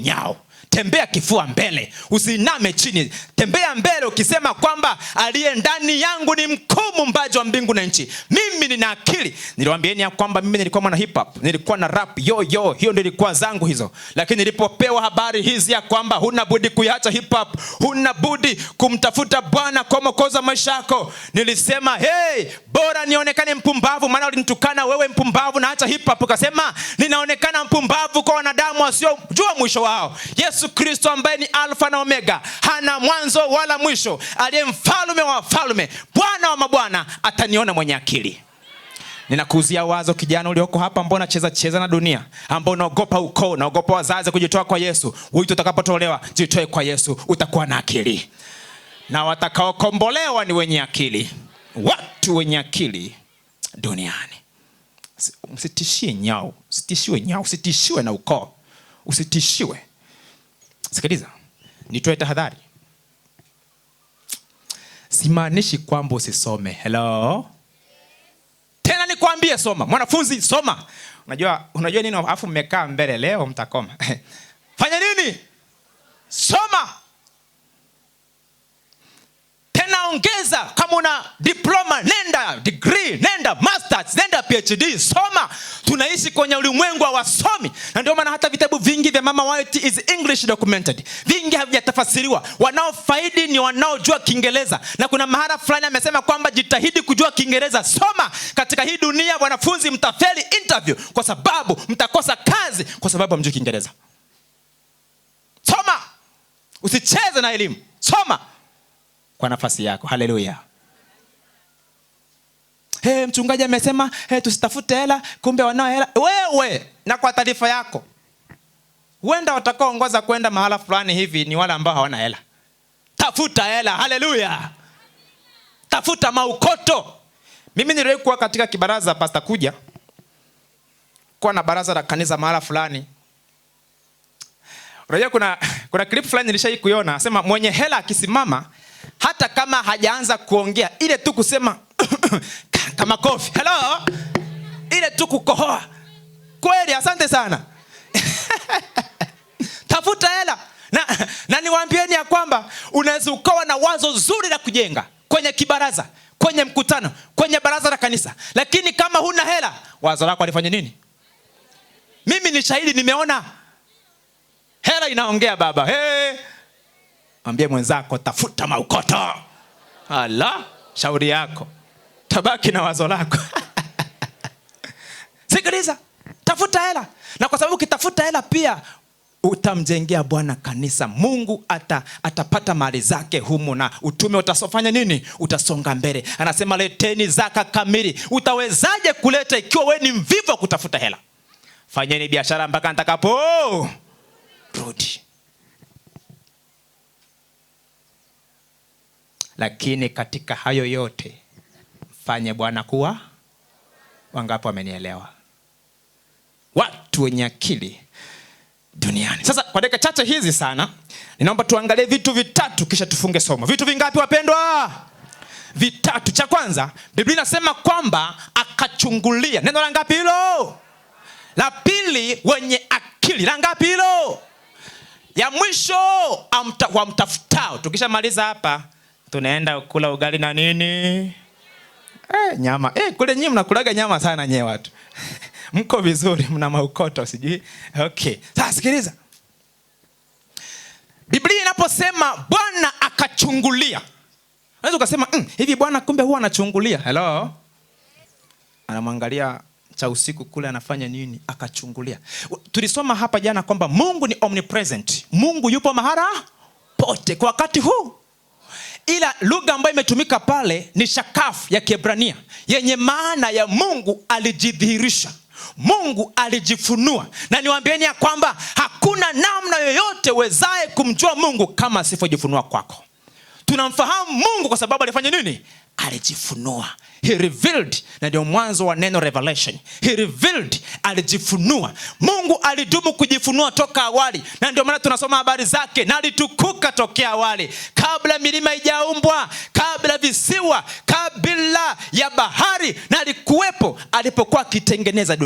nyao. Tembea kifua mbele, usiname chini. Tembea mbele ukisema kwamba aliye ndani yangu ni mkuu, muumbaji wa mbingu na nchi. Mimi nina akili. Niliwaambieni ya kwamba mimi nilikuwa mwana hip hop, nilikuwa na rap, hiyo ndio ilikuwa zangu hizo. Lakini nilipopewa habari hizi ya kwamba huna budi kuiacha hip hop, huna budi kumtafuta Bwana kwa mwokozi wa maisha yako, nilisema bora nionekane mpumbavu, maana ulinitukana wewe mpumbavu na acha hip hop. Ukasema ninaonekana mpumbavu kwa wanadamu wasiojua mwisho wao. Yesu Kristo ambaye ni Alfa na Omega, hana mwanzo wala mwisho, aliye mfalme wa wafalme, Bwana wa mabwana, ataniona mwenye akili. Ninakuuzia wazo, kijana ulioko hapa, mbona cheza na dunia, ambao unaogopa ukoo, unaogopa wazazi, kujitoa kwa Yesu. Wito utakapotolewa, jitoe kwa Yesu, utakuwa na akili. Na watakaokombolewa ni wenye akili, watu wenye akili duniani. Msitishie nyao, usitishiwe na ukoo, usitishiwe. Sikiliza, nitoe tahadhari. Simaanishi kwamba usisome. Hello? Tena nikwambie soma. Mwanafunzi soma. Unajua nini afu mmekaa mbele leo mtakoma. Fanya nini? Soma. Tena ongeza, kama una diploma nenda, degree nenda, masters nenda, PhD soma. Tunaishi kwenye ulimwengu wa wasomi. Na ndio maana hata vitabu vingi vya Mama White is English documented, vingi havijatafasiriwa. Wanaofaidi ni wanaojua Kiingereza. Na kuna mahala fulani amesema kwamba jitahidi kujua Kiingereza. Soma. Katika hii dunia wanafunzi mtafeli interview kwa sababu mtakosa kazi kwa sababu hamjui Kiingereza. Soma. Usicheze na elimu. Soma kwa nafasi yako. Haleluya. Mchungaji amesema tusitafute hela, kumbe wanao hela. Wewe, na kwa taarifa yako, huenda watakaoongoza kwenda mahala fulani hivi ni wale ambao hawana hela. Tafuta hela. Haleluya. Tafuta maukoto. Mimi nilikuwa katika kibaraza pasta kuja kwa na baraza la kanisa mahala fulani. Unajua kuna clip fulani nilishai kuiona, sema mwenye hela akisimama, hata kama hajaanza kuongea, ile tu kusema kama kofi, hello, ile tu kukohoa. Kweli, asante sana. Tafuta hela. Na niwaambieni ya kwamba unaweza ukawa na wazo zuri la kujenga kwenye kibaraza, kwenye mkutano, kwenye baraza la kanisa, lakini kama huna hela, wazo lako alifanya nini? Mimi ni shahidi, nimeona. Hela inaongea baba. Ambie mwenzako tafuta maukoto. Ala, shauri yako. Tabaki na wazo lako. Sikiliza, tafuta hela. Na kwa sababu ukitafuta hela pia utamjengea Bwana kanisa. Mungu atapata mali zake humu na utume utasofanya nini? Utasonga mbele. Anasema leteni zaka kamili. Utawezaje kuleta ikiwa wewe ni mvivu kutafuta hela? Fanyeni biashara mpaka nitakapo rudi. Lakini katika hayo yote fanye Bwana kuwa. Wangapi wamenielewa? Watu wenye akili duniani. Sasa kwa dakika chache hizi sana, ninaomba tuangalie vitu vitatu kisha tufunge somo. Vitu vingapi wapendwa? Vitatu. Cha kwanza, Biblia inasema kwamba akachungulia. Neno la ngapi hilo? La pili, wenye akili. La ngapi hilo? Ya mwisho, wamtafutao. Tukishamaliza hapa, tunaenda kula ugali na nini? Nyama. Kule nyinyi mnakulaga nyama sana nyewe watu. Mko vizuri, mna maukoto sijui. Okay. Sasa sikiliza. Biblia inaposema Bwana akachungulia, unaweza ukasema hivi Bwana kumbe huwa anachungulia. Hello? Anamwangalia cha usiku kule anafanya nini? Akachungulia. Tulisoma hapa jana kwamba Mungu ni omnipresent. Mungu yupo mahali pote kwa wakati huu. Ila lugha ambayo imetumika pale ni shakafu ya Kiebrania yenye maana ya Mungu alijidhihirisha, Mungu alijifunua. Na niwaambieni ya kwamba hakuna namna yoyote wezaye kumjua Mungu kama asipojifunua kwako. Tunamfahamu Mungu kwa sababu alifanya nini? Alijifunua. He revealed. Na ndio mwanzo wa neno revelation. He revealed, alijifunua. Mungu alidumu kujifunua toka awali. Na ndio maana tunasoma habari zake. Na alitukuka tokea awali. Kabla milima haijaumbwa, kabla visiwa, kabla ya bahari, na alikuwepo alipokuwa akitengeneza dunia.